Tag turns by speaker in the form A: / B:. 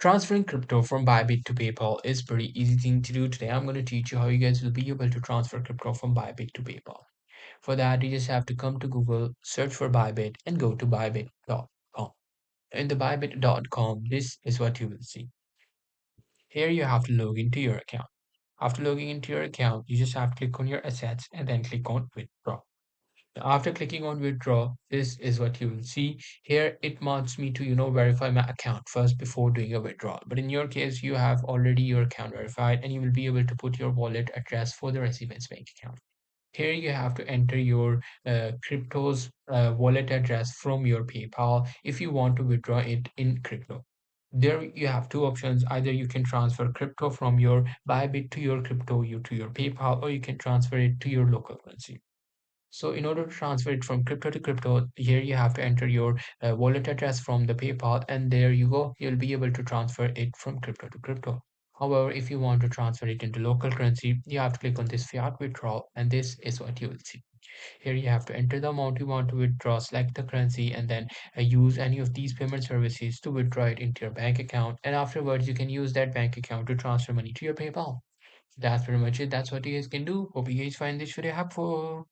A: Transferring crypto from Bybit to PayPal is pretty easy thing to do. Today I'm going to teach you how you guys will be able to transfer crypto from Bybit to PayPal. For that, you just have to come to Google, search for Bybit and go to bybit.com. In the bybit.com, this is what you will see. Here you have to log into your account. After logging into your account, you just have to click on your assets and then click on withdraw. After clicking on withdraw, this is what you will see. Here it wants me to, verify my account first before doing a withdrawal. But in your case, you have already your account verified and you will be able to put your wallet address for the recipient's bank account. Here you have to enter your crypto's wallet address from your PayPal if you want to withdraw it in crypto. There you have two options. Either you can transfer crypto from your Bybit to your crypto, you to your PayPal, or you can transfer it to your local currency. So in order to transfer it from crypto to crypto, here you have to enter your wallet address from the PayPal, and there you go. You'll be able to transfer it from crypto to crypto. However, if you want to transfer it into local currency, you have to click on this fiat withdrawal, and this is what you will see. Here you have to enter the amount you want to withdraw, select the currency, and then use any of these payment services to withdraw it into your bank account. And afterwards, you can use that bank account to transfer money to your PayPal. That's pretty much it. That's what you guys can do. Hope you guys find this video helpful.